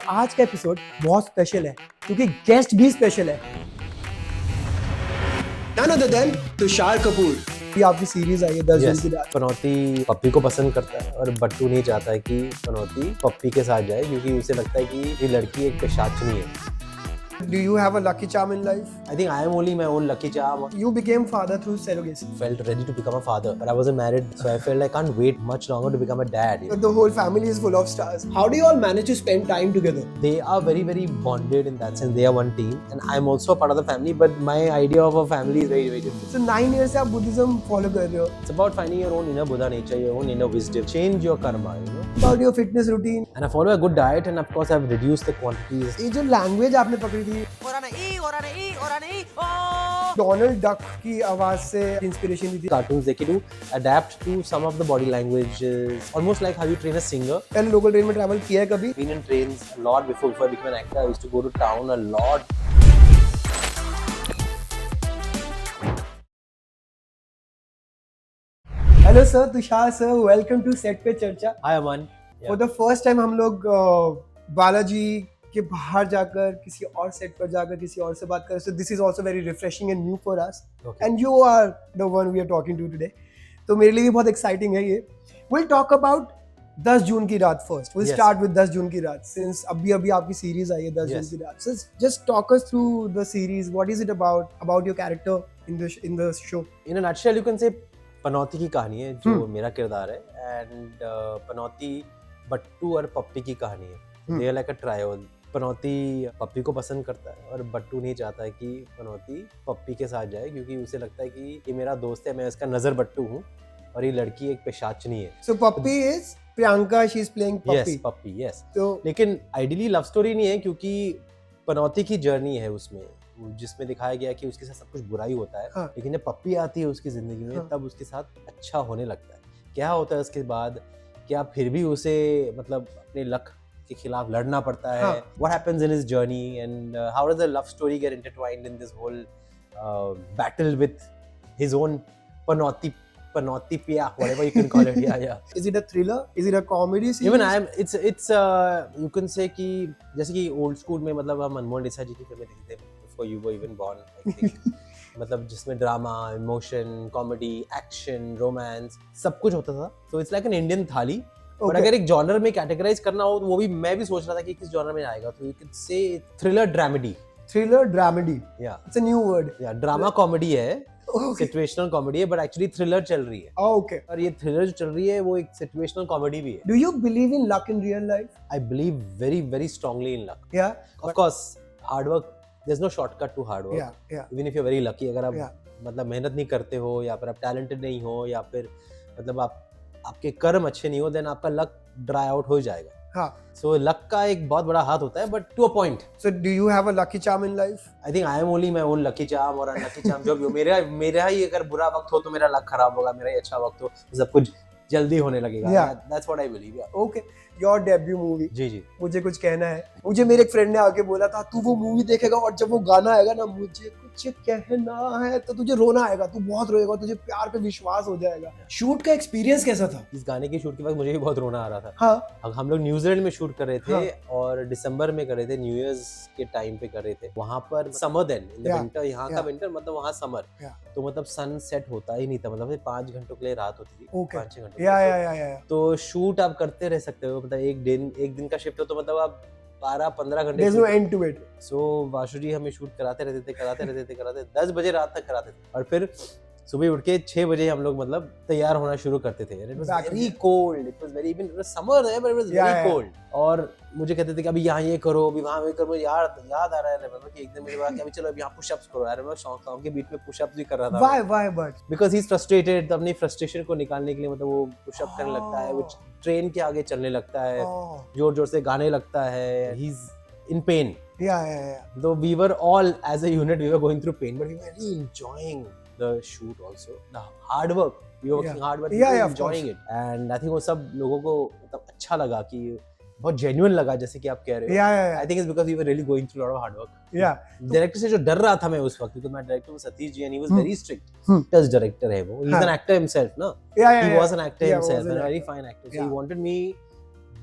आज का एपिसोड बहुत स्पेशल है क्योंकि गेस्ट भी स्पेशल है। None other than Tushar Kapoor. ये आपकी सीरीज आई है 10 जून की रात। पनौती पप्पी को पसंद करता है और बट्टू नहीं चाहता है कि पनौती पप्पी के साथ जाए क्योंकि उसे लगता है कि ये लड़की एक पेशाचनी है। Do you have a lucky charm in life? I think I am only my own lucky charm. You became father through surrogacy. Felt ready to become a father, but I wasn't married, so I felt I can't wait much longer to become a dad. The whole family is full of stars. How do you all manage to spend time together? They are very, very bonded in that sense. They are one team, and I'm also a part of the family. But my idea of a family is very, very different. So 9 years से आप Buddhism follow कर रहे हो. It's about finding your own inner Buddha nature, your own inner wisdom. Change your karma, you know. About your fitness routine. And I follow a good diet, and of course I've reduced the quantities. ये जो language आपने पकड़ी थी. Donald duck की आवाज से inspiration ली थी. Cartoons they can do adapt to some of the body languages, almost like how you train a singer. पहले लोकल ट्रेन में ट्रैवल किया है कभी? Been in trains a lot before I became an actor. I used to go to town a lot. Hello sir, Tushar sir, welcome to set पे चर्चा. Hi Aman. For the first time हम लोग बालाजी के बाहर जाकर किसी और सेट पर जाकर किसी और से बात करें. So this is also very refreshing and new for us and you are the one we are talking to today. तो मेरे लिए भी बहुत एक्साइटिंग है ये. विल टॉक अबाउट 10 जून की रात फर्स्ट. विल स्टार्ट विद 10 जून की रात सिंस अभी आपकी सीरीज आई है 10 जून की रात. So just talk us through the series. What is it about your character in the show? In a nutshell, you can say पनौती की कहानी है जो मेरा किरदार है, एंड पनौती बट्टू और पप्पी की कहानी है. They are like a trio. पनौती पप्पी को पसंद करता है और बट्टू नहीं चाहता है कि पनौती पप्पी के साथ जाए क्योंकि उसे लगता है कि ये मेरा दोस्त है, मैं इसका नजर बट्टू हूँ और ये लड़की एक पेशाचनी है. So puppy is Priyanka, she is playing puppy. Yes, puppy, yes. तो लेकिन आइडियली लव स्टोरी नहीं है क्योंकि पनौती की जर्नी है उसमें, जिसमें दिखाया गया कि उसके साथ सब कुछ बुरा ही होता है. हाँ. लेकिन जब पप्पी आती है उसकी जिंदगी में, हाँ. तब उसके साथ अच्छा होने लगता है. क्या होता है उसके बाद, क्या फिर भी उसे मतलब अपने लक के खिलाफ लड़ना पड़ता है. हाँ. What happens in his journey and how does the love story get intertwined in this whole battle with his own panauti piya, whatever you can call it. yeah. is it a thriller? Is it a comedy series? Even it's you can say कि जैसे कि old school में मतलब हम मनमोहन देसाई जी की फिल्में देखते थे before you were even born, I think. मतलब जिसमें drama, emotion, comedy, action, romance सब कुछ होता था. तो इट्स लाइक एन इंडियन थाली. और अगर एक जॉनर में कैटेगराइज करना हो तो वो भी मैं भी सोच रहा था कि किस जॉनर में आएगा. तो you can say thriller dramedy. Thriller dramedy. या It's a new word. या ड्रामा कॉमेडी है, Okay. सिचुएशनल कॉमेडी है, बट एक्चुअली थ्रिलर चल रही है. Oh, okay. और ये थ्रिलर जो चल रही है वो एक सिचुएशनल कॉमेडी भी है. Do you believe in luck in real life? I believe very very strongly in luck. Yeah. Of course hard work, there is no shortcut to hard work. Yeah. Yeah. Even if you are very lucky, अगर आप Yeah. मतलब मेहनत नहीं करते हो या फिर आप टैलेंटेड नहीं हो या फिर मतलब आपके कर्म अच्छे नहीं हो, देन आपका लक ड्राई आउट हो जाएगा. हाँ. सो लक का एक बहुत बड़ा हाथ होता है, but to a point. So do you have a lucky charm in life? I think I am only my own lucky charm और अनलकी चार्म. जो भी हो, मेरा ही अगर बुरा वक्त हो तो मेरा लक खराब होगा, मेरा ही अच्छा वक्त हो तो सब कुछ जल्दी होने लगेगा. Yeah. That's what I believe. Okay. Your debut movie. जी जी. मुझे कुछ कहना है. मुझे मेरे एक फ्रेंड ने आके बोला था, तू वो मूवी देखेगा और जब वो गाना आएगा ना, मुझे कुछ कहना है, तो तुझे रोना आएगा, तू बहुत रोएगा, तुझे प्यार पे विश्वास हो जाएगा. शूट का एक्सपीरियंस कैसा था? इस गाने की शूट के बाद मुझे भी बहुत रोना आ रहा था. हाँ. हम लोग न्यूजीलैंड में शूट कर रहे थे. हाँ. और दिसंबर में कर रहे थे, न्यू ईयर्स के टाइम पे कर रहे थे. वहां पर summer then in the Yeah. Winter, यहाँ का Yeah. विंटर मतलब वहाँ समर. Yeah. तो मतलब सन सेट होता ही नहीं था, मतलब 5 घंटों के लिए रात होती थी. Okay. 5-6 घंटों. या. तो शूट आप करते रह सकते हो, मतलब एक दिन का शिफ्ट हो तो मतलब आप 12-15 घंटे. There's no end to it. सो वाशु जी हमें शूट कराते रहते 10 बजे रात तक कराते थे. और फिर सुबह उठ के 6 बजे हम लोग मतलब तैयार होना शुरू करते थे. It was very cold, it was very, even summer है but it was very cold. और मुझे कहते थे कि अभी यहाँ ये करो, अभी वहाँ ये करो. मुझे याद आ रहा है मतलब कि एक दिन मेरे पास कि अभी चलो अभी यहाँ पुशअप्स करो. यार मैं सॉन्ग के बीच में पुशअप्स भी कर रहा था. Why but? Because he is frustrated. तो अपनी फ्रस्ट्रेशन को निकालने के लिए मतलब वो पुशअप करने लगता है, वो ट्रेन के आगे चलने लगता है, जोर जोर से गाने लगता है. He is in pain. Yeah. Though we were all as a unit, we were going through pain, but we were really enjoying the shoot also. The hard work. We were working hard, but we were enjoying it. And I think वो सब लोगों को मतलब अच्छा लगा कि बहुत genuine लगा, जैसे कि आप कह रहे हो. Yeah. I think it's because we were really going through a lot of hard work. Yeah. Director से जो डर रहा था मैं उस वक्त, क्योंकि मैं director Satish ji, and he was very strict. Hmm. Just director है वो. He's an actor himself, ना? Yeah. He was an actor Yeah, himself, was an and a very actor. fine actor. So Yeah. he wanted me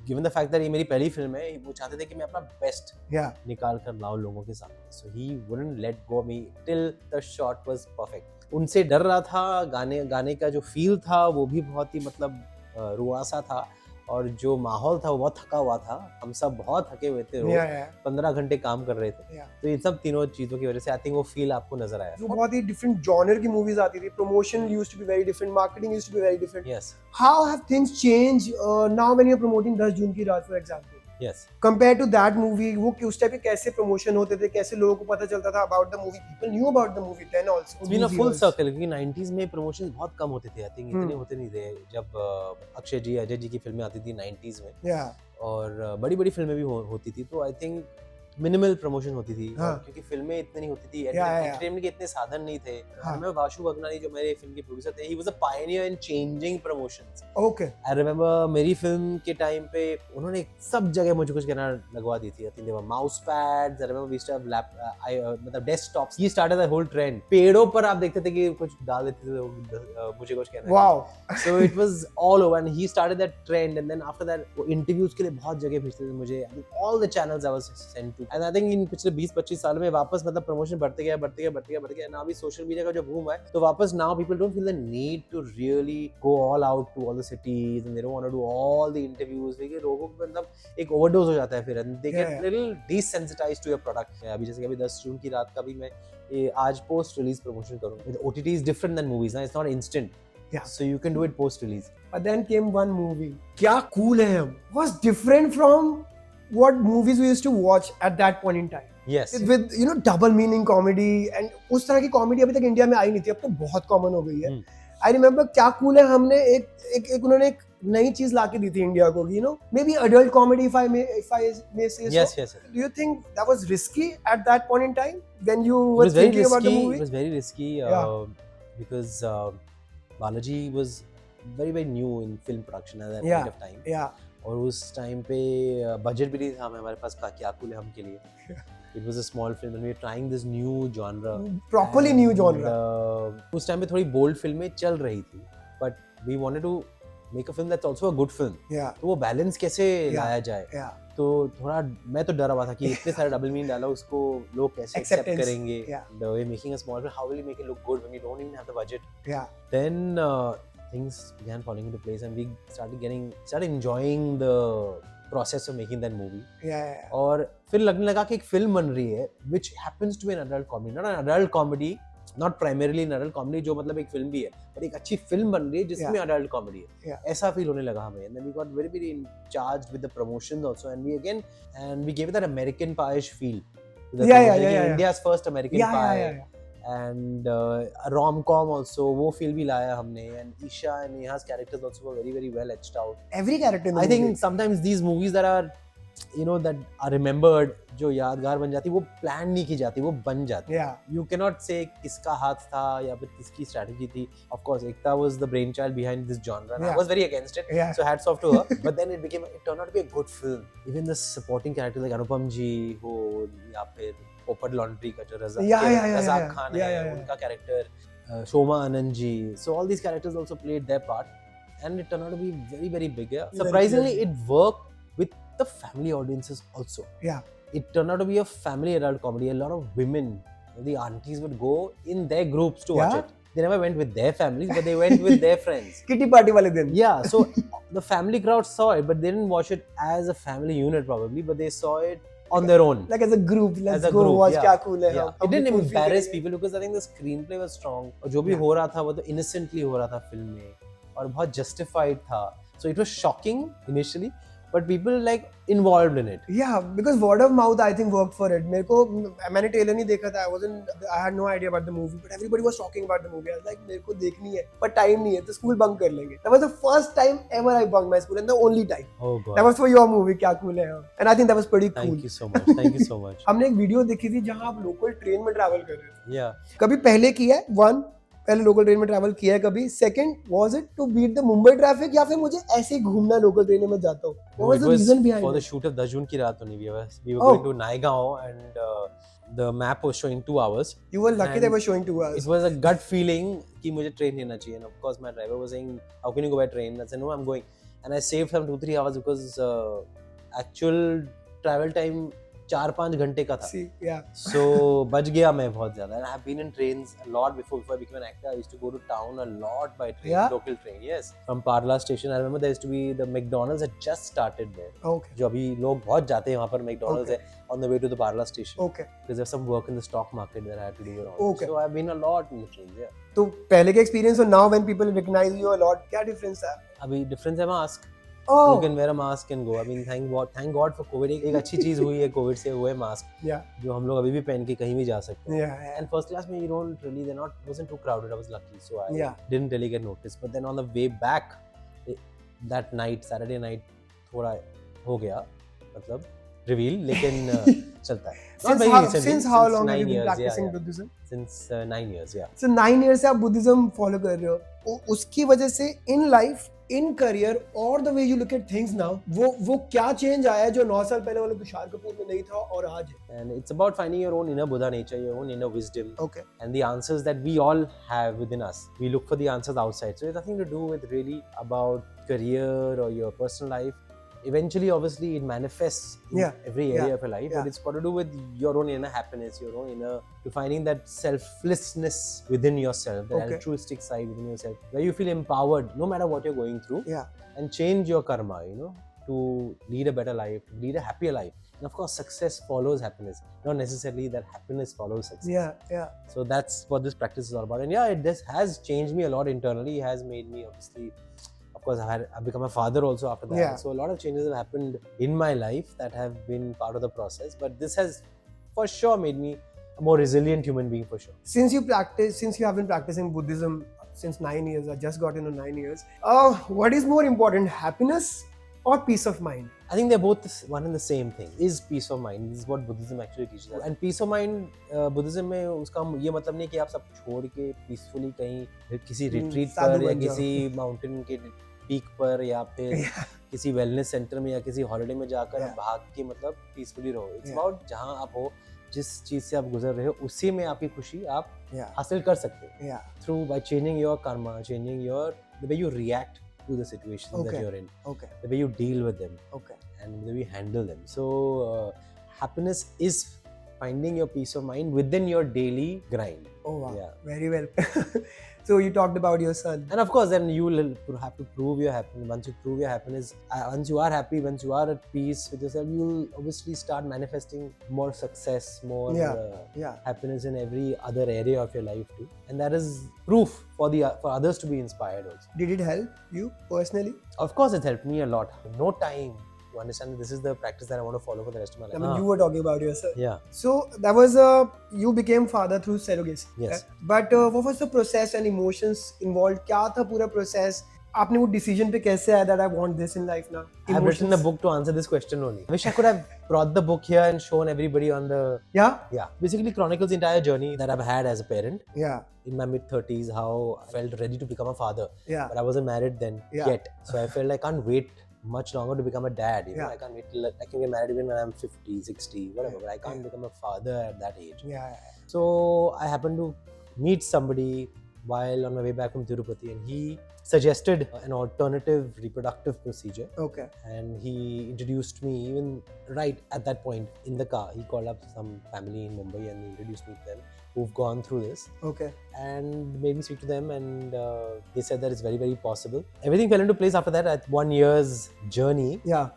given the fact that ये मेरी पहली film है, वो चाहते थे कि मैं अपना बेस्ट Yeah. निकाल कर लाऊं लोगों के सामने. So he wouldn't let go of me till the shot was perfect. उनसे डर रहा था, गाने का जो फील था वो भी बहुत ही मतलब रुआसा था, और जो माहौल था वो बहुत थका हुआ था. हम सब बहुत थके हुए थे, Yeah, yeah. 15 घंटे काम कर रहे थे. Yeah. तो इन सब तीनों चीज़ों की वजह से आई थिंक वो फील आपको नजर आया. जो बहुत ही डिफरेंट जॉनर की मूवीज आती थी, promotion used to be very different, marketing used to be very different. Yes, How have things changed now when you're promoting 10 जून की रात, for example? yes. Compared to that movie, वो उस type के कैसे promotion होते थे, कैसे लोगों को पता चलता था about the movie? People knew about the movie then also. It's been a movie full was- circle, क्योंकि 90s में प्रमोशंस बहुत कम होते थे. आई थिंक इतने हम्म. होते नहीं थे. जब अक्षय जी, अजय जी की फिल्में आती थी 90s में, Yeah. और बड़ी बड़ी फिल्में भी होती थी, तो आई थिंक मिनिमल प्रमोशन होती थी. हाँ. और क्योंकि फिल्में इतनी नहीं होती थी, yeah. एंटरटेनमेंट के इतने साधन नहीं थे. हाँ. मैं वाशु भगनानी जो मेरे फिल्म के प्रोड्यूसर थे, he was a Pioneer in changing promotions. Okay. I remember मेरी फिल्म के टाइम पे उन्होंने सब जगह मुझे कुछ कहना लगवा दी थी. I think there were mouse pads, I remember we used to have मतलब desktops. He started the whole trend. पेड़ों पर आप देखते थे कि कुछ डाल देते थे, मुझे कुछ कहना है. Wow. So it was all over, and he started that trend, and then after that वो interviews के लिए बहुत जगह भेजते थे मुझे. I mean, all the channels I was sent to, and I think in पिछले 20-25 साल में वापस मतलब प्रमोशन बढ़ते गया. ना अभी सोशल मीडिया का जो बूम है, तो वापस now people don't feel the need to really go all out to all the cities, and they don't want to do all the interviews, क्योंकि लोगों को मतलब एक overdose हो जाता है फिर, and they get Yeah. little desensitized to your product. अभी जैसे कि अभी 10 जून की रात का भी मैं ये आज पोस्ट रिलीज प्रमोशन करूँगा. OTT is different than movies, ना, it's not instant. Yeah. So you can do it post release. But then came one movie. क्या cool है हम. Was different from what movies we used to watch at that point in time. Yes. With double meaning comedy, and उस तरह की comedy अभी तक India में आई नहीं थी, अब तो बहुत कॉमन हो गई है. आई रिमेम्बर क्या कूल है, हमने एक उन्होंने एक नई चीज लाके दी थी इंडिया को, may be adult comedy, if I may say so. Yes. Do you think that was risky at that point in time when you It were was very thinking about the risky. movie? It was very risky because Balaji was very very new in film production at that Yeah. point of time. Yeah. और उस time पे budget भी नहीं था हमारे पास क्या cool है हम के लिए. It was a small film and we were trying this new genre. Properly new genre. उस टाइम पे थोड़ी बोल्ड फिल्में चल रही थी, but we wanted to make a film that's also a good film. Yeah. तो वो बैलेंस कैसे लाया जाए. Yeah. तो थोड़ा मैं तो डरा हुआ था कि इतने सारे डबल मीन डाला, उसको लोग कैसे एक्सेप्ट Acceptance. करेंगे. Yeah. The way making a small film, how will you make it look good when you don't even have the budget? Yeah. Then things began falling into place and we started enjoying the process of making that movie. Yeah. और फिर लगने लगा कि एक film बन रही है which happens to be an adult comedy, not an adult comedy, not primarily an adult comedy जो मतलब एक फिल्म भी है, पर एक अच्छी फिल्म बन रही है जिसमें adult comedy है. Yeah. ऐसा फील होने लगा हमें. And then we got very very in charge with the promotions also, and we gave it that American Pie-ish feel. Yeah. India's first American Pie. Yeah. And rom-com also, वो feel भी लाया हमने. And Isha and Neha's characters also were very very well etched out. Every character in the I movie. think sometimes these movies that are that are remembered, जो यादगार बन जाती, वो plan नहीं की जाती, वो बन जाती. Yeah. You cannot say किसका हाथ था या फिर किसकी strategy थी. Of course, Ekta was the brainchild behind this genre, and I Yeah. was very against it. Yeah. So hats off to her. But then it turned out to be a good film. Even the supporting characters like Anupam ji हो, या फिर पोपट laundry का जो रज़ाक खान है, उनका character, Shoma Anand ji. So all these characters also played their part, and it turned out to be very very big. Yeah. Surprisingly, it worked with the family audiences also. Yeah. It turned out to be a family adult comedy. A lot of women, the aunties would go in their groups to watch Yeah. it. They never went with their families, but they went with their friends. Kitty party वाले दिन. Yeah, so the family crowd saw it, but they didn't watch it as a family unit probably, but they saw it on their own. Like as a group, let's As a go group, watch yeah. क्या cool है. Yeah. हम It didn't भी cool feel embarrass करेंगे. people because I think the screenplay was strong. और जो भी Yeah. हो रहा था वो तो innocently हो रहा था फिल्म में, और बहुत justified था. So it was shocking initially, but people like involved in it. Yeah, because word of mouth I think worked for it. मैंने ट्रेलर नहीं देखा था. I had no idea about the movie, but everybody was talking about the movie. I was like, मेरे को देखनी है, पर time नहीं है, तो स्कूल बंक कर लेंगे. That was the first time ever I bunked my school, and the only time. Oh god. That was for your movie, क्या cool है. And I think that was pretty cool. Thank you so much. Thank you so much. हमने एक video देखी थी जहाँ आप local train में travel कर रहे थे. Yeah. कभी पहले किया है? पहले लोकल ट्रेन में ट्रैवल किया है कभी? Second, was it to beat the Mumbai traffic, या फिर मुझे ऐसे ही घूमना लोकल ट्रेन में जाता हूँ? What No, was it the was reason behind for the it? shoot of 10 June की रात होनी. We were Oh. going to Naigaon, and the map was showing 2 hours. You were lucky and they were showing to us. It was a gut feeling कि मुझे train लेना चाहिए. And of course my driver was saying, how can you go by train? I said no, I'm going. and I saved some 2-3 hours because actual travel time 4-5 घंटे का था. See, yeah. So बच गया मैं बहुत ज़्यादा. And I have been in trains a lot before I became an actor. I used to go to town a lot by train, Yeah? local train. Yes, from Parla station. I remember there used to be the McDonald's had just started there. Okay. जो अभी लोग बहुत जाते हैं वहाँ पर McDonald's Okay. है on the way to the Parla station. Okay. Because there's some work in the stock market that I had to do around. Okay. So I've been a lot in the trains. Yeah. तो पहले के experience और now when people recognize you a lot, क्या difference है? अभी difference है mask. You Oh, can wear a mask and go. I mean, thank God for COVID. एक अच्छी चीज हुई है COVID से, वो है mask, yeah, जो हम लोग अभी भी पहन के कहीं भी जा सकते हैं. yeah, yeah. And first class में you don't really, wasn't too crowded. I was lucky, so I Yeah. didn't really get noticed. But then on the way back, that night, Saturday night, थोड़ा हो गया, मतलब reveal, लेकिन चलता है. Not very recently, Since how long have 9 you been years, practicing yeah. Buddhism? Since 9 years, yeah. So 9 years से आप Buddhism follow कर रहे हो, उसकी वजह से इन लाइफ, इन करियर और the way you look at things now, वो क्या चेंज आया जो 9 साल पहले वाले तुषार कपूर में नहीं था और आज है? And it's about finding your own inner Buddha nature, your own inner wisdom, Okay. and the answers that we all have within us. We look for the answers outside. So it's nothing to do with really about career or your personal life. Eventually, obviously, it manifests in Yeah. every area Yeah. of your life, Yeah. but it's got to do with your own inner happiness, your own inner, to finding that selflessness within yourself, that Okay. altruistic side within yourself, where you feel empowered no matter what you're going through, Yeah. and change your karma, to lead a better life, to lead a happier life. And of course, success follows happiness, not necessarily that happiness follows success. Yeah, yeah. So that's what this practice is all about. And yeah, this has changed me a lot internally. It has made me, obviously, of course, I've become a father also after that. Yeah. So a lot of changes have happened in my life that have been part of the process. But this has for sure made me a more resilient human being, for sure. Since you have been practicing Buddhism since 9 years, I just got into 9 years. What is more important, happiness or peace of mind? I think they're both one and the same thing. Is peace of mind. This is what Buddhism actually teaches us. And peace of mind, Buddhism में उसका ये मतलब नहीं कि आप सब छोड़ के peacefully कहीं किसी retreat साधु पर या बन जाओ। किसी mountain के peak पर या फिर किसी wellness center में या किसी holiday में जाकर आप भाग के मतलब peacefully रहो. It's about जहाँ आप हो, जिस चीज से आप गुजर रहे हो, उसी में आपकी खुशी आप हासिल कर सकते हो. Yeah. Through by changing your karma, changing the way you react to the situations that Okay. you're in, Okay. the way you deal with them, Okay. and the way you handle them. So happiness is finding your peace of mind within your daily grind. Oh wow. Yeah. Very well. So you talked about your son. And of course, then you will have to prove your happiness. Once you prove your happiness, once you are happy, once you are at peace with yourself, you will obviously start manifesting more success, more Yeah. happiness in every other area of your life too. And that is proof for others to be inspired also. Did it help you personally? Of course, it helped me a lot. No time to understand that this is the practice that I want to follow for the rest of my life. I mean, you were talking about your son. Yeah. So that was you became father through surrogacy. Yes. Right? But what was the process and emotions involved? क्या था पूरा process? आपने वो decision पे कैसे आया that I want this in life now? I have written a book to answer this question only. I wish I could have brought the book here and shown everybody on the... Yeah? Yeah. Basically chronicles the entire journey that I've had as a parent. Yeah. In my mid-30s, how I felt ready to become a father. Yeah. But I wasn't married then yet. So I felt I can't wait much longer to become a dad. You know, I can't wait till I can get married even when I'm 50, 60, whatever. But I can't become a father at that age. Yeah. So I happened to meet somebody while on my way back from Tirupati, and he suggested an alternative reproductive procedure. Okay. And he introduced me even right at that point in the car. He called up some family in Mumbai and he introduced me to them who've gone through this. Okay. And made me speak to them, and they said that it's very, very possible. Everything fell into place after that. At 1 year's journey, Yeah.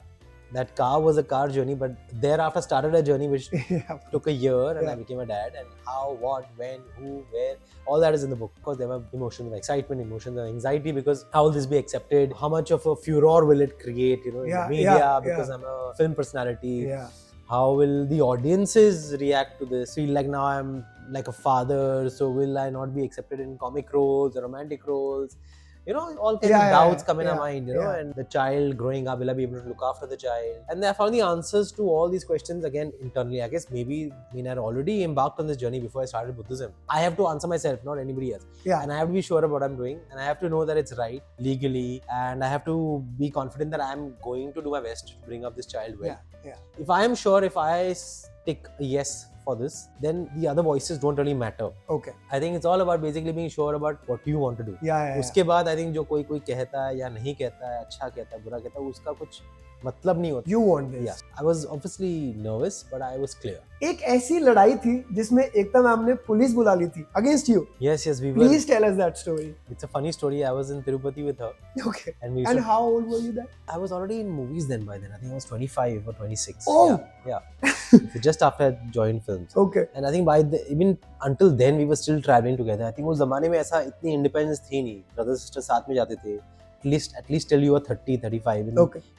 that car was a car journey, but thereafter started a journey which Yeah. took a year, and Yeah. I became a dad. And how, what, when, who, where, all that is in the book. Of course, there were emotions of excitement, emotions of anxiety, because how will this be accepted? How much of a furor will it create, in Yeah, the media, yeah, because I'm a film personality. Yeah. How will the audiences react to this? Feel like now I'm like a father, so will I not be accepted in comic roles or romantic roles? All kinds of doubts come in our mind, and the child growing up, will I be able to look after the child? And I found the answers to all these questions again internally. I guess maybe I'd already embarked on this journey before I started Buddhism. I have to answer myself, not anybody else. Yeah. And I have to be sure of what I'm doing, and I have to know that it's right legally, and I have to be confident that I'm going to do my best to bring up this child well. Yeah. If I am sure, if I stick a yes for this, then the other voices don't really matter. Okay. I think it's all about basically being sure about what you want to do. Yeah. उसके बाद I think जो कोई कहता है या नहीं कहता है, अच्छा कहता है, बुरा कहता है, उसका कुछ मतलब नहीं होता. You want this. Yeah. I was obviously nervous, but I was clear. एक ऐसी लड़ाई थी जिसमें एकता मैम ने पुलिस बुला ली थी against you. Yes, we were. Please tell us that story. It's a funny story. I was in Tirupati with her. Okay. And how old were you then? I was already in movies then by then. I think I was 25 or 26. Oh. Yeah. So just after I joined films. Okay. And I think even until then we were still traveling together. I think उस ज़माने में ऐसा इतनी independence थी नहीं. Brothers sisters साथ में जाते थे. At least till you were 30, 35. In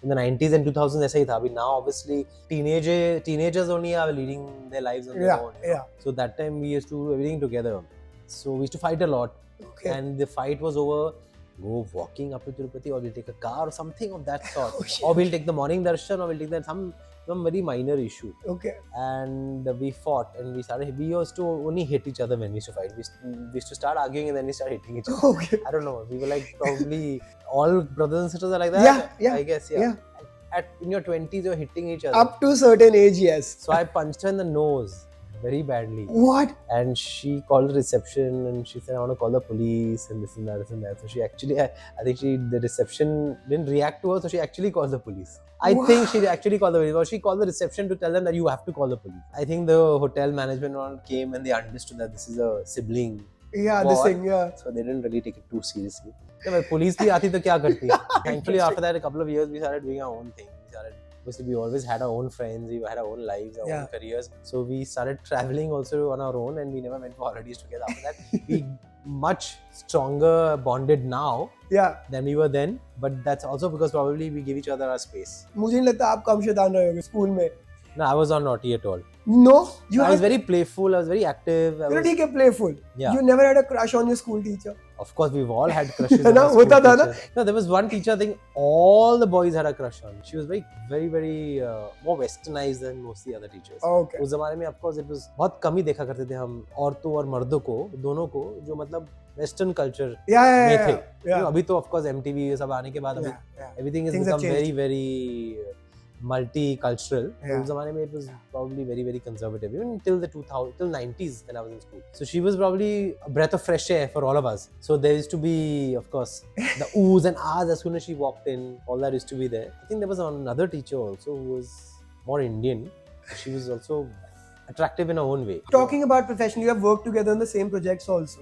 the 90s and 2000s ऐसा ही था. Now obviously teenagers only are leading their lives on their own. Yeah. So that time we used to do everything together. So we used to fight a lot. Okay. And the fight was over. Go walking up to Tirupati, or we'll take a car or something of that sort. Oh, shit. Or we'll take the morning darshan, or we'll take some very minor issue. Okay. And we fought, and we used to only hit each other when we used to fight. We used to start arguing and then we started hitting each other. Okay. I don't know. We were like probably all brothers and sisters are like that. Yeah. I guess, yeah. In your 20s, you're hitting each other. Up to certain age, yes. So I punched her in the nose very badly. What? And she called the reception and she said, I want to call the police and this and that, this and that. So she actually, I think the reception didn't react to her, so she actually called the police. I think she actually called the police. Or she called the reception to tell them that you have to call the police. I think the hotel management all came and they understood that this is a sibling. Yeah, war. this thing, yeah. So they didn't really take it too seriously. Yeah, police भी आती तो क्या करती? Thankfully, after that, a couple of years, we started doing our own thing. Obviously, we always had our own friends, we had our own lives, our own careers. So we started traveling also on our own and we never went for holidays together. After that, we much stronger bonded now than we were then. But that's also because probably we give each other our space. मुझे नहीं लगता आप कम शैतान रहे होगे school में. No, I was not naughty at all. No, I was very playful. I was very active. You ठीक है, playful. Yeah. You never had a crush on your school teacher. Of course, we've all had crushes. है ना, होता था ना. No, there was one teacher. I think all the boys had a crush on. She was very more westernized than most of the other teachers. Okay. उस जमाने में of course it was बहुत कम ही देखा करते थे हम औरतों और मर्दों को दोनों को जो मतलब वेस्टर्न कल्चर में थे. अभी तो of course MTV ये सब आने के बाद अभी everything has become very multicultural. उस जमाने में it was probably very conservative even till 90s when I was in school. So she was probably a breath of fresh air for all of us. So there used to be of course the oohs and ahs as soon as she walked in. All that used to be there. I think there was another teacher also who was more Indian. She was also attractive in her own way. Talking about profession, you have worked together on the same projects also.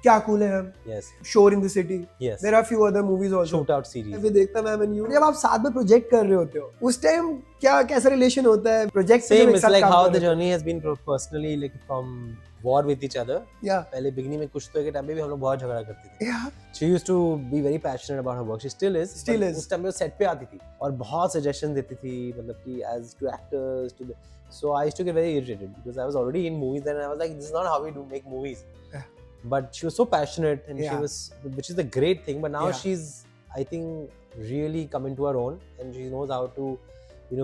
क्या cool है हम. Yes. Shore in the City. Yes. There are few other movies also. Shootout series. अभी देखता मैं and you. जब आप साथ में प्रोजेक्ट कर रहे होते हो, उस टाइम क्या कैसा रिलेशन होता है प्रोजेक्ट से? Same. It's like how the journey has been personally, like from war with each other. Yeah. पहले beginning में कुछ तो के टाइम पे भी हम लोग बहुत झगड़ा करते थे. Yeah. She used to be very passionate about her work. She still is. उस टाइम पे वो सेट पे आती थी और बहुत सजेशन देती थी मतलब कि as to actors to the. So I used to get very irritated because I was already in movies and I was like, this is not how we make movies. Yeah. But she was so passionate and she was, which is a great thing. But now she's, I think, really come into her own and she knows how to,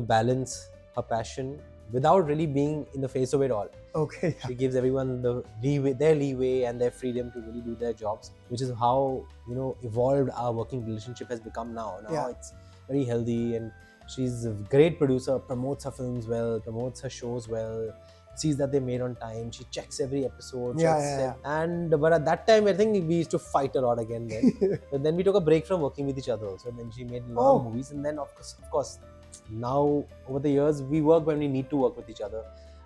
balance her passion without really being in the face of it all. Okay. She gives everyone their leeway and their freedom to really do their jobs, which is how, evolved our working relationship has become now. Now it's very healthy and she's a great producer, promotes her films well, promotes her shows well, sees that they made on time. She checks every episode. But at that time, I think we used to fight a lot again. But then we took a break from working with each other also. And then she made a lot of movies. And then of course, now over the years, we work when we need to work with each other.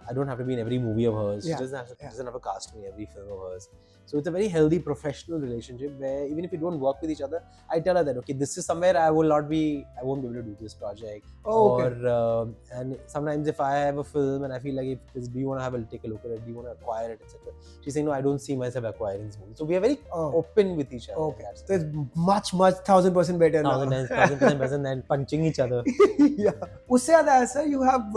I don't have to be in every movie of hers. She doesn't have to cast me in every film of hers. So it's a very healthy professional relationship where even if we don't work with each other, I tell her that, okay, this is somewhere I won't be able to do this project. And sometimes if I have a film and I feel like do you want to take a look at it, do you want to acquire it, etc. She's saying, no, I don't see myself acquiring this movie. So we are very open with each other. Okay. So it's much 1000% better now. 1000% better than punching each other. Yeah. उससे ज़्यादा ऐसा you have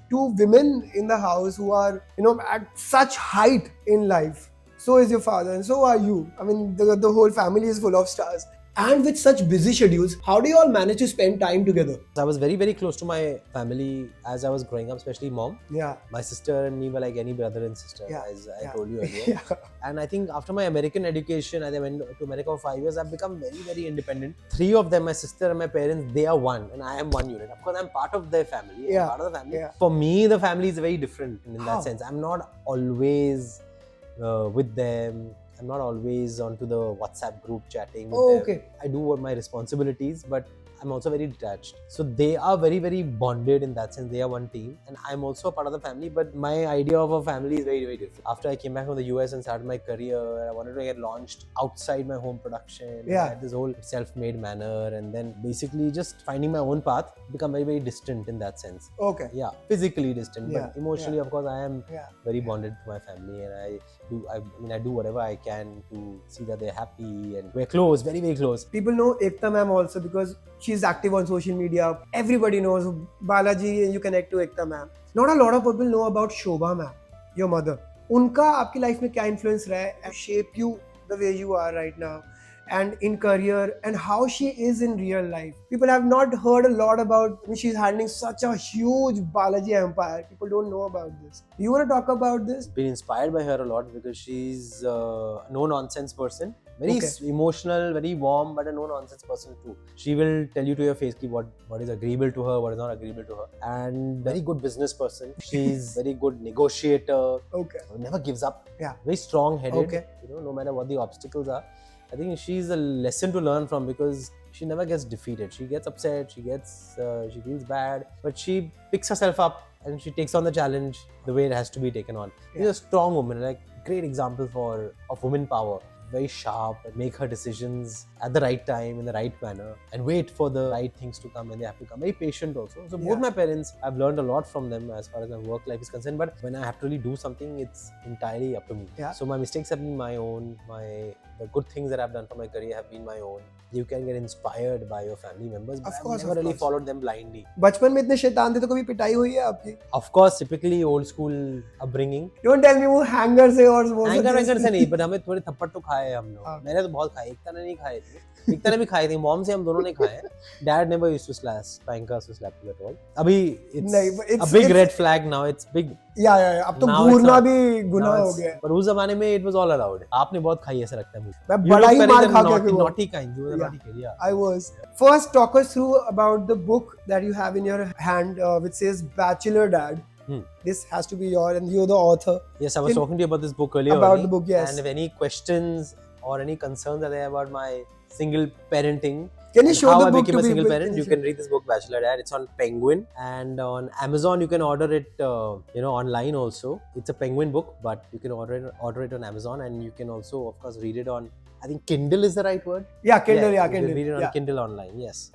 two women in the house who are at such height in life. So is your father and so are you. I mean the whole family is full of stars. And with such busy schedules, how do you all manage to spend time together? I was very, very close to my family as I was growing up, especially mom. Yeah. My sister and me were like any brother and sister, Yeah, as I yeah. told you earlier. Yeah. And I think after my American education, as I went to America for 5 years, I've become very, very independent. Three of them, my sister and my parents, they are one, and I am one unit. Of course, I'm part of their family. I'm Yeah, part of the family. yeah. For me, the family is very different in How? that sense. I'm not always with them. I'm not always onto the WhatsApp group chatting with Oh, them. okay. I do my responsibilities, but I'm also very detached. So they are very, very bonded in that sense. They are one team, and I'm also a part of the family. But my idea of a family is very, very different. After I came back from the US and started my career, I wanted to get launched outside my home production. Yeah. I had this whole self-made manner, and then basically just finding my own path, become very, very distant in that sense. Okay. Yeah, physically distant, Yeah, but emotionally, of course, I am Yeah. very bonded to my family, and I do whatever I can to see that they're happy, and we're close, very, very close. People know Ekta ma'am also because she's active on social media. Everybody knows Balaji and you connect to Ekta ma'am. Not a lot of people know about Shobha ma'am, your mother. उनका आपकी life में क्या influence रहा है shape you the way you are right now and in career and how she is in real life. People have not heard a lot about, I mean, she's handling such a huge Balaji empire. People don't know about this. You want to talk about this? Been inspired by her a lot because she's a no nonsense person, very Okay. emotional, very warm, but a no nonsense person too. She will tell you to your face ki what is agreeable to her, what is not agreeable to her, and very good business person. She's very good negotiator, Okay. never gives up. Yeah. Very strong headed. Okay. No matter what the obstacles are. I think she's a lesson to learn from because she never gets defeated. She gets upset, she feels bad, but she picks herself up and she takes on the challenge the way it has to be taken on. She's Yeah. a strong woman, like great example of woman power. Very sharp and make her decisions at the right time in the right manner and wait for the right things to come when they have to come. Very patient also. So both Yeah. my parents, I've learned a lot from them as far as my work life is concerned. But when I have to really do something, it's entirely up to me. Yeah. So my mistakes have been my own. The good things that I've done for my career have been my own. You can get inspired by your family members, but Of I've course, never of really course. followed them blindly. बचपन में इतने शैतान थे तो कभी पिटाई हुई है आपकी? Of course, typically old school upbringing. Don't tell me वो हैंगर से और वो सब एंकर चीज़- से नहीं, but हमें थोड़े थप्पड़ तो खाए हम लोग. हाँ. मैंने तो बहुत खाए, एकता ने नहीं खाए थे. एकता ने भी खाए थे, मॉम से हम दोनों ने खाए हैं. Dad never used to spank us or slap us at all. अभी नहीं, but it's it's- a big it's- red flag now. It's big. या अब तो Now it's घूरना not. भी गुनाह Now हो it's- गया है. पर उस जमाने में it was all allowed. आपने बहुत खाई ऐसा लगता है मुझे. मैं You बड़ा look ही very मार the खा के naughty, हुआ. naughty kind. You were the Yeah. naughty kid, yeah. I was. First, talk us through about the book that you have in your hand, which says Bachelor Dad. This has to be your, and you're the author. Yes, I was Can- talking to you about this book earlier. About only. the book, yes. And if any questions or any concerns are there about my single parenting, Can you and show how the I book became to a single people? parent, you can read this book, Bachelor Dad. It's on Penguin, and on Amazon you can order it. Online also. It's a Penguin book, but you can order it on Amazon, and you can also, of course, read it on. I think Kindle is the right word. Yeah, Kindle. Yeah, you can Kindle. read it on Yeah. Kindle online. Yes.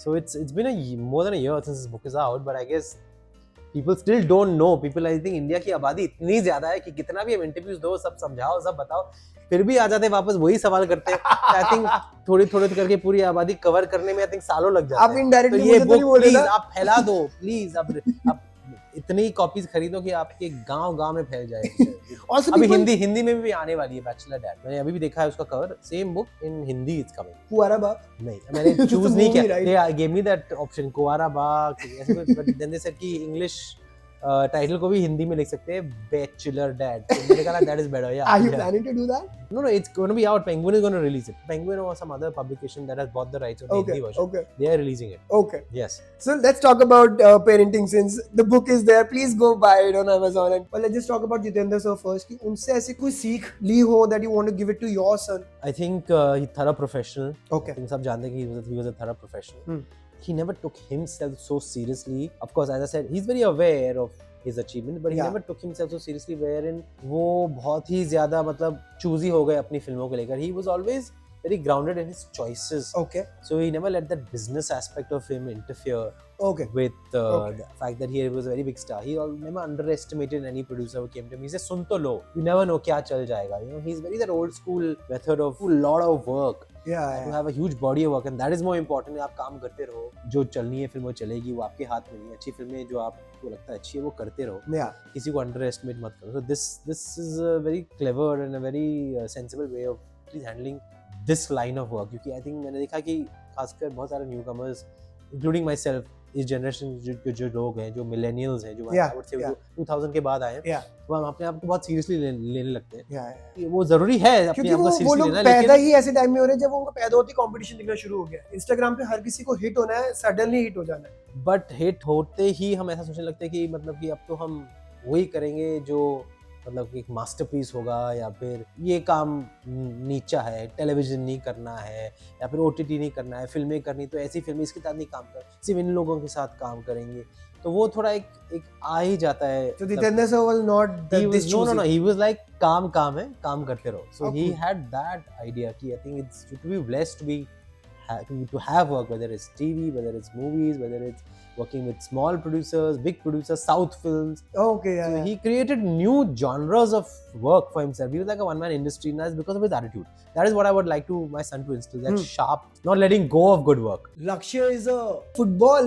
So it's been more than a year since this book is out, but I guess people still don't know. People, I think India की आबादी इतनी ज्यादा है कि कितना भी हम interviews दो, सब समझाओ, सब बताओ, फिर भी आ जाते हैं वापस वही सवाल करते हैं. आई थिंक थोड़ी करके पूरी आबादी कवर करने में आई थिंक सालों लग जाते आप हैं. तो indirectly ये मुझे तो नहीं बुक बोले प्लीज ना. आप फैला दो, प्लीज. अब इतनी कॉपीज खरीदो कि आपके गांव में फैल जाए. Also, अभी people. हिंदी में भी आने वाली है बैचलर डैड. मैंने अभी भी देखा है उसका cover. Same book in Hindi is coming. Kunwara Baap. नहीं, मैंने It's a चूज नहीं movie, किया. right? They gave me that option, Kunwara Baag, but then they said कि इंग्लिश टाइटल को भी हिंदी में लिख सकते हैं, बैचलर डैड. तो मैंने कहा that is better. Yeah. Are you yeah. planning to do that? No, it's going to be out. Penguin is going to release it. Penguin or some other publication that has bought the rights of the Okay. Hindi version. Okay. They are releasing it. Okay. Yes. So let's talk about parenting since the book is there. Please go buy it on Amazon. But let's just talk about Jitendra sir first. कि उनसे ऐसी कोई सीख ली हो that you want to give it to your son. I think he's thorough professional. Okay. I think सब जानते हैं कि he was a thorough professional. Hmm. He never took himself so seriously. Of course, as I said, he's very aware of his achievement, but he Yeah. never took himself so seriously. Wherein वो बहुत ही ज़्यादा मतलब choosy हो गए अपनी फिल्मों को लेकर. He was always very grounded in his choices. Okay. So he never let that business aspect of him interfere Okay. with Okay. the fact that he was a very big star. He never underestimated any producer who came to him. He said, "सुन तो लो. You never know क्या चल जाएगा." He's very that old school method of a lot of work. Yeah. To have a huge body of work, and that is more important. आप काम करते रहो, जो चलनी है फिल्म वो चलेगी, वो आपके हाथ में नहीं. अच्छी फिल्में जो आपको लगता है अच्छी है वो करते रहो. Yeah. किसी को underestimate मत करो. So this is a very clever and a very sensible way of handling this line of work, क्योंकि I think मैंने देखा कि खासकर बहुत सारे newcomers including myself इस जनरेशन जो लोग हैं, जो मिलेनियल्स हैं, जो Yeah, I would say yeah. जो 2000 के बाद आए हैं, Yeah. वो हम अपने आप को बहुत सीरियसली लेने लगते हैं। Yeah, yeah. ये वो जरूरी है अपने क्योंकि आप को वो सीरियसली लोग लेना, पैदा लेकिन ही ऐसे टाइम में हो रहे हैं जब उनका पैदा होती कंपटीशन दिखना शुरू हो गया। इंस्टाग्राम पे हर किसी को हिट होना है, सडनली हिट हो जाना है। बट हिट होते ही हम ऐसा सोचने लगते हैं कि मतलब कि अब तो हम वही करेंगे जो मतलब कि एक मास्टरपीस होगा, या फिर ये काम नीचा है, टेलीविजन नहीं करना है, या फिर ओटीटी नहीं करना है, फिल्में करनी तो ऐसी फिल्में इसके साथ नहीं काम कर, सिर्फ इन लोगों के साथ काम करेंगे, तो वो थोड़ा एक आ ही जाता है। So Jitendra sir was not he this was, no, he was like काम है, काम करते रहो. So Okay. he had that idea कि I think it's to be blessed to be to have work, whether it's TV, whether it's movies, whether it's working with small producers, big producers, South films. Okay, yeah. So yeah. he created new genres of work for himself. He was like a one-man industry, and that's because of his attitude. That is what I would like to my son to instill, that sharp, not letting go of good work. Lakshya is a football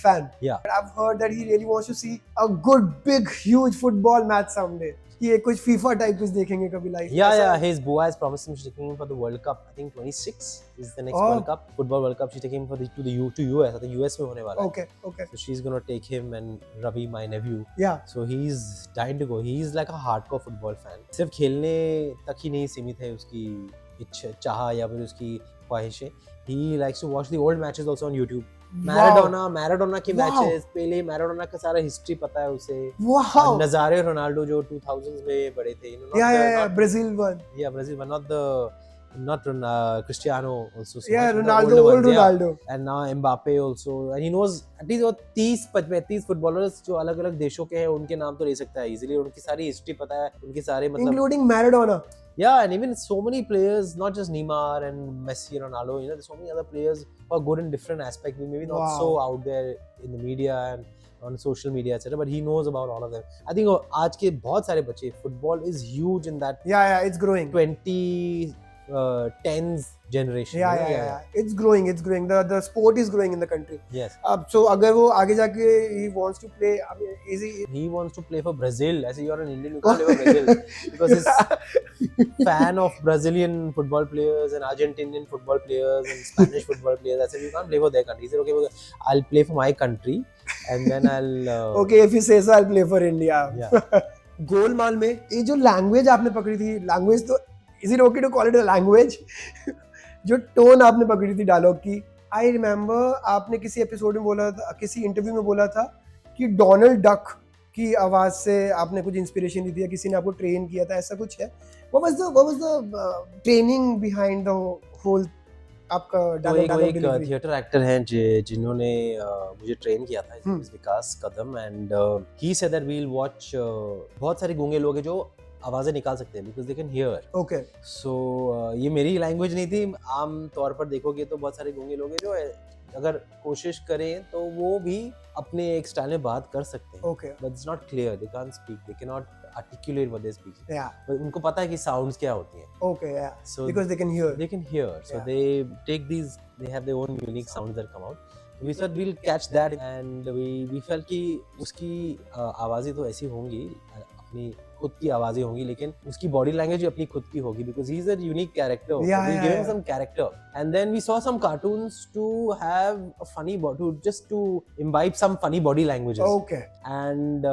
fan. Yeah. I've heard that he really wants to see a good, big, huge football match someday. कि ये कुछ FIFA type कुछ देखेंगे कभी life में। Yeah, his boy has promised him she's taking him for the World Cup. I think 26 is the next World Cup, football World Cup. She's taking him for to US. I think US में होने वाला है. Okay. So she's gonna take him and Ravi, my nephew. Yeah. So he's dying to go. He's like a hardcore football fan. सिर्फ खेलने तक ही नहीं सीमित है उसकी चाह या फिर उसकी ख्वाहिशें. He likes to watch the old matches also on YouTube. Maradona के मैचेस, पहले मैराडोना का सारा हिस्ट्री पता है उसे. Wow. नजारे रोनाल्डो जो 2000s में बड़े थे, Brazil one. Yeah, Brazil one, not Cristiano also. So yeah, much, Ronaldo, old Ronaldo. Yeah. And now Mbappe also, and he knows at least वो 30-35 फुटबॉलर्स जो अलग-अलग देशों के हैं उनके नाम तो ले सकता है easily. उनकी सारी हिस्ट्री पता है, उनके सारे मतलब including Maradona. Yeah, and even so many players, not just Neymar and Messi, Ronaldo, there's so many other players who are good in different aspects, maybe not so out there in the media and on social media, etc. But he knows about all of them. I think आज के बहुत सारे बच्चे, football is huge in that. Yeah, it's growing. 2010s generation. Yeah. It's growing. The sport is growing in the country. Yes. So अगर वो आगे जाके he wants to play, I mean, he wants to play for Brazil. I say you're an Indian, you can't play for Brazil because he's fan of Brazilian football players and Argentinian football players and Spanish football players. I said you can't play for their country. He said okay, I'll play for my country and then I'll. Okay, if you say so, I'll play for India. Yeah. Golmaal में ये जो language आपने पकड़ी थी, language तो is it okay to call it a language? जो tone आपने पकड़ी थी डायलॉग की, आई रिमेम्बर आपने किसी एपिसोड में बोला था, किसी इंटरव्यू में बोला था कि डोनाल्ड डक की आवाज से आपने कुछ इंस्पिरेशन ली थी या किसी ने आपको ट्रेन किया था, ऐसा कुछ है? What was the training behind the whole आपका डायलॉग डिलीवरी? थिएटर एक्टर हैं जिन्होंने मुझे ट्रेन किया था, Vikas Kadam, and he said that we will watch. बहुत सारे गूंगे लोग हैं जो आवाजें निकाल सकते हैं because they can hear. Okay. So ये मेरी लैंग्वेज नहीं थी. आम तौर पर देखोगे तो बहुत सारे गूंगे लोग हैं जो अगर कोशिश करें तो वो भी अपने एक स्टाइल में बात कर सकते हैं. Okay. But it's not clear, they can't speak, they can not articulate what they speak. Yeah. But उनको पता है कि sounds क्या होती हैं. Okay, yeah. So because they can hear. They can hear. So Yeah. they take these. They have their own unique sounds that come out. We thought we'll catch that, and we felt कि उसकी आवाज़ें तो ऐसी होंगी, अपनी खुद की आवाज़ें होंगी, लेकिन उसकी body language भी अपनी खुद की होगी because he's a unique character. Yeah, we yeah, gave him yeah. some character, and then we saw some cartoons to have a funny to imbibe some funny body languages. Okay. And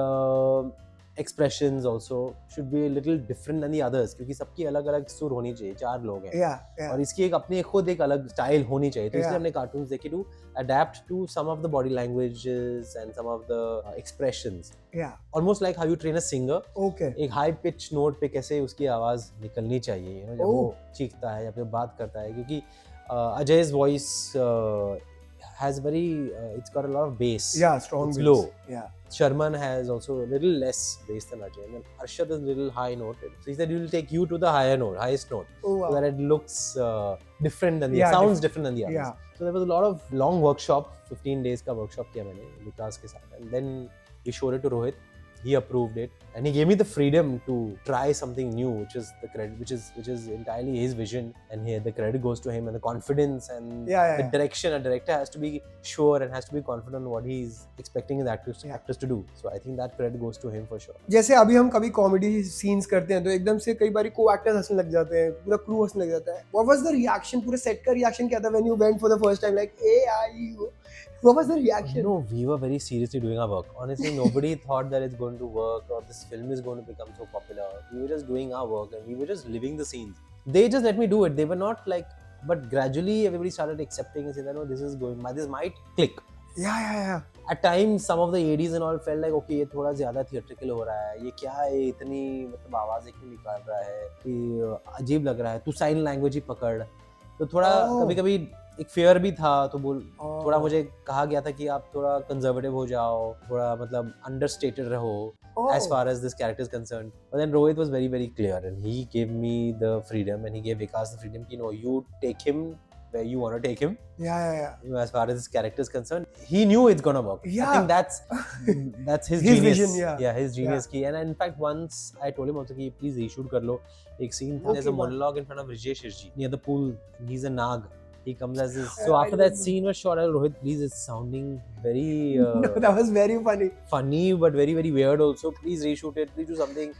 expressions also should be a little different than the others क्योंकि सबकी अलग अलग सुर होनी चाहिए. 4 लोग हैं. Yeah. और इसकी एक अपनी खुद एक अलग स्टाइल होनी चाहिए. तो इसलिए Yeah. हमने कार्टून्स देखे to adapt to some of the body languages and some of the expressions. Yeah. Almost like how you train a singer. Okay. एक हाई पिच नोट पे कैसे उसकी आवाज निकलनी चाहिए, जब वो चीखता है या फिर बात करता है, क्योंकि अजय's voice has very it's got a lot of bass. Yeah, strong It's bass. low. Yeah. Sharman has also a little less bass than Ajay, and then Arshad is a little high noted. So he said he will take you to the highest note, Oh, wow. so that it looks different than the Yeah, sounds different than the others. Yeah. So there was a lot of long workshop, 15 days का workshop किया मैंने विकास के साथ, and then we showed it to Rohit, he approved it, and he gave me the freedom to try something new, which is the credit, which is entirely his vision, and here the credit goes to him, and the confidence and the direction. A director has to be sure and has to be confident on what he's expecting his actors to do. So I think that credit goes to him for sure. जैसे अभी हम कभी comedy scenes करते हैं तो एकदम से कई बार को एक्टर्स हंसने लग जाते हैं, पूरा क्रू हंसने लग जाता है. What was the reaction? पूरे सेट का रिएक्शन क्या था when you went for the first time? Like, hey, what was the reaction? No, we were very seriously doing our work. Honestly, nobody thought that it's going to work or this film is going to become so popular. We were just doing our work and we were just living the scenes. They just let me do it. They were not like, but gradually everybody started accepting and saying that no, this might click. Yeah. At times, some of the ADs and all felt like, okay, ये थोड़ा ज़्यादा theatrical हो रहा है. ये क्या है, इतनी मतलब आवाज़ क्यों निकाल रहा है? ये अजीब लग रहा है. तू साइन लैंग्वेज ही पकड़. तो थोड़ा कभी-कभी एक फेयर भी था, तो थोड़ा मुझे कहा गया था कि आप थोड़ा कंजर्वेटिव हो जाओ, थोड़ा मतलब अंडरस्टेटेड रहो as far as this character is concerned. But then Rohit was very, very clear and he gave me the freedom and he gave Vikas the freedom. You know, you take him where you want to take him. Yeah. You know, as far as this character is concerned, he knew it's gonna work. Yeah. I think that's his His genius. vision, yeah. His genius key. And in fact, once I told him also कि please reshoot कर लो. एक scene था, there's a monologue in front of Rajesh Hirji near the pool. He's a Nag. He comes as this. So after that scene was shot, Rohit, please, it's sounding very. No, that was very funny. Funny, but very, very weird also. Please reshoot it. Please do something.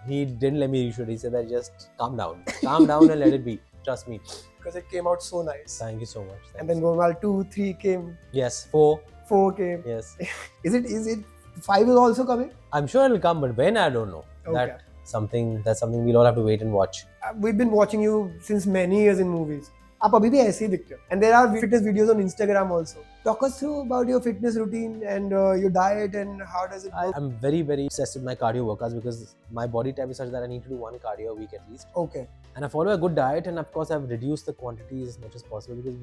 He didn't let me reshoot. He said that just calm down and let it be. Trust me. Because it came out so nice. Thank you so much. And then Golmaal 2, 3 came. Yes, 4. 4 came. Yes. Is it 5 is also coming? I'm sure it'll come, but when I don't know. Okay. That's something we'll all have to wait and watch. We've been watching you since many years in movies. आप अभी भी ऐसे ही दिखते हो. And there are fitness videos on Instagram also. Talk us through about your fitness routine and your diet and how does it work? I'm very, very obsessed with my cardio workouts because my body type is such that I need to do 1 cardio a week at least. Okay. And I follow a good diet, and of course I've reduced the quantity as much as possible because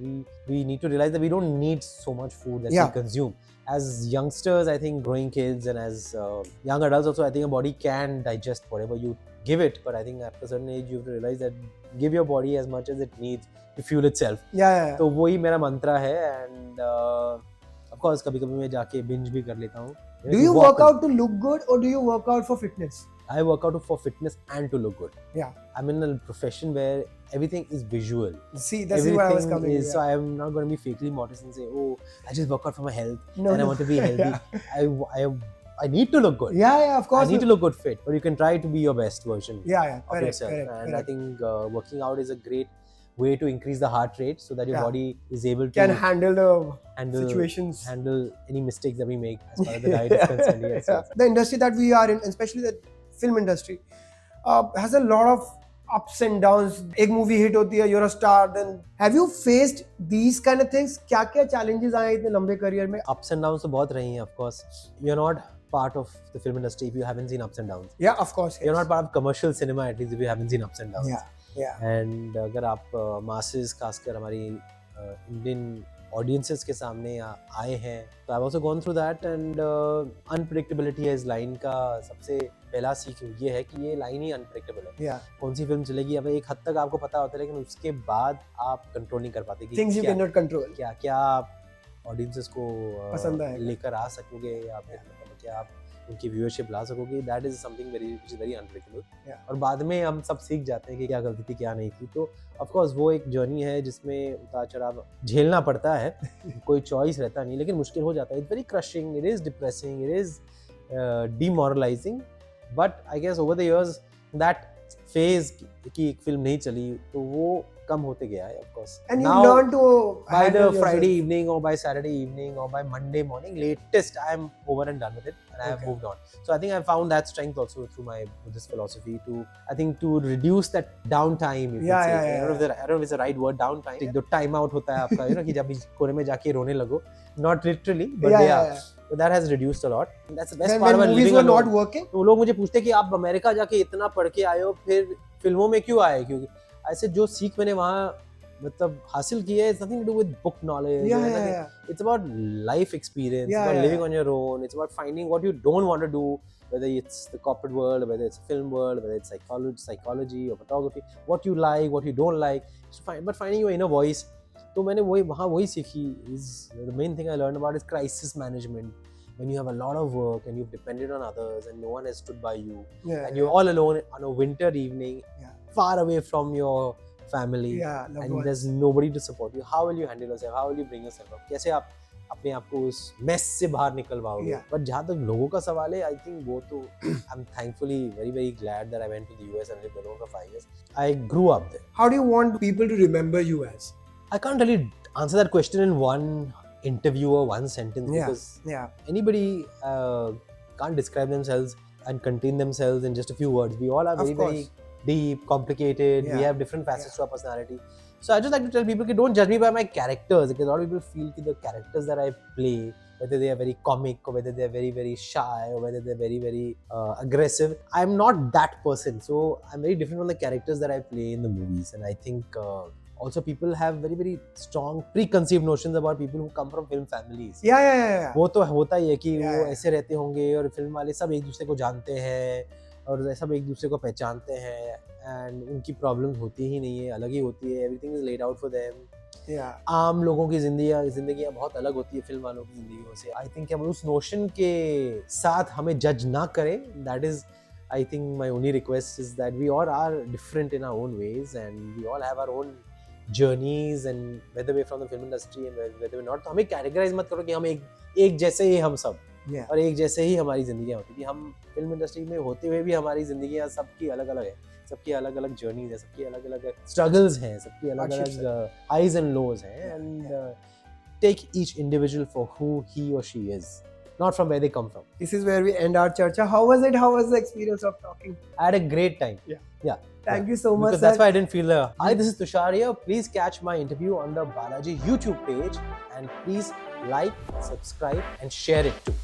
we need to realize that we don't need so much food that we consume. As youngsters, I think growing kids and as young adults also, I think a body can digest whatever you give it, but I think after a certain age you have to realize that give your body as much as it needs to fuel itself. Yeah. तो वही मेरा मंत्रा है, and of course कभी-कभी मैं जाके binge भी कर लेता हूँ. Do you work out to look good or do you work out for fitness? I work out for fitness and to look good. Yeah. I'm in a profession where everything is visual. See, that's where I was coming. So I'm not going to be fakely modest and say, oh, I just work out for my health I want to be healthy. I need to look good. Yeah, of course. I need to look good fit, but you can try to be your best version of yourself. Correct. I think working out is a great way to increase the heart rate so that your body is able to can handle the situations, handle any mistakes that we make as far as the diet is concerned. Yes. The industry that we are in, especially the film industry, has a lot of ups and downs. एक movie hit होती है, you're a star. Then have you faced these kind of things? क्या challenges आए इतने लंबे career में? Ups and downs तो बहुत रही हैं, of course. You're not part of the film industry if you haven't seen ups and downs. Yeah, of course. You're not part of commercial cinema at least if you haven't seen ups and downs. Yeah. And अगर आप masses खासकर हमारी Indian audiences के सामने आए हैं, तो I've also gone through that, and unpredictability है इस line का सबसे पहला सीख ये है कि ये line ही unpredictable है. कौन सी फिल्म चलेगी, अब एक हद तक आपको पता होता है, लेकिन उसके बाद आप कंट्रोल नहीं कर पाते कि things you cannot control. क्या आप ऑडियंसेस को पसंद आएगा, लेकर आ सकोगे, या फिर क्या आप उनकी व्यूअरशिप ला सकोगे. That is something very unpredictable. और बाद में हम सब सीख जाते हैं कि क्या गलती थी क्या नहीं थी. तो ऑफ कोर्स वो एक जर्नी है जिसमें उतार चढ़ाव झेलना पड़ता है. कोई चॉइस रहता नहीं, लेकिन मुश्किल हो जाता है. It's very crushing, it is depressing, it is demoralising. But I guess over the years that phase की एक फिल्म नहीं चली, तो वो कम होते गया है, of course. And you learn to by the Friday evening or by Saturday evening or by Monday morning latest, I am over and done with it, and I have moved on. So I think I found that strength also through my Buddhist philosophy to reduce that downtime. I don't know if it's the right word, downtime. जो time out होता है आपका, कि जब कोने में जाके रोने लगो, not literally, but so that has reduced a lot. That's the best part about living alone. Not working. तो लोग मुझे पूछते हैं कि आप अमेरिका जाके इतना पढ़ के आए हो, फिर फिल्मों में क्यों आए? क्योंकि ऐसे जो सीख मैंने वहाँ मतलब हासिल की है, it's nothing to do with book knowledge. It's about life experience. It's about living on your own. It's about finding what you don't want to do, whether it's the corporate world, whether it's film world, whether it's psychology or photography. What you like, what you don't like. But finding your inner voice. तो मैंने वही सीखी. Is the main thing I learned about is crisis management. when you have a lot of work and you've depended on others and no one has stood by you, Yeah. and you're all alone on a winter evening, Yeah. far away from your family, Yeah. Loved and ones. there's nobody to support you. How will you handle yourself? How will you bring yourself up? कैसे आप अपने आप को उस mess से बाहर निकल पाओगे? Yeah. But जहाँ तक लोगों का सवाल है, I think वो तो I'm thankfully very glad that I went to the US and lived alone for 5 years. I grew up there. How do you want people to remember you as? I can't really answer that question in one interview or one sentence, Yeah. because Yeah. anybody can't describe themselves and contain themselves in just a few words. We all are Of very deep, complicated. We Yeah. have different facets to our personality. So I just like to tell people, don't judge me by my characters, because a lot of people feel that the characters that I play, whether they are very comic or whether they are very shy or whether they are very aggressive, I'm not that person. So I'm very different from the characters that I play in the movies. And I think also people have very strong preconceived notions about people who come from film families. Yeah. वो तो होता ही है कि वो Yeah. ऐसे रहते होंगे और फिल्म वाले सब एक दूसरे को जानते हैं और सब एक दूसरे को पहचानते हैं, एंड उनकी प्रॉब्लम्स होती ही नहीं है, अलग ही होती है. Everything is laid out for them. Yeah. आम लोगों की जिंदगियाँ बहुत अलग होती है फिल्म वालों की जिंदगियों से. आई थिंक हम उस नोशन के साथ हमें जज ना करें. That is, I think my only request is that we all are different in our own ways and we all have our own journeys, and whether we're from the film industry and whether we're not, तो हमें categorize मत करो कि हम एक जैसे ही हम सब Yeah. और एक जैसे ही हमारी जिंदगियाँ होती थी. हम फिल्म इंडस्ट्री में होते हुए भी हमारी जिंदगियाँ सबकी अलग अलग है, सबकी अलग अलग जर्नीज है, सबकी अलग अलग स्ट्रगल्स हैं, सबकी अलग अलग हाइज एंड लोज हैं. And take each individual for who he और she is, not from where they come from. This is where we end our charcha. How was it? How was the experience of talking? I had a great time. Yeah. Thank you so much, Because sir. that's why I didn't feel Hi, this is Tushar here. Please catch my interview on the Balaji YouTube page and please like, subscribe and share it too.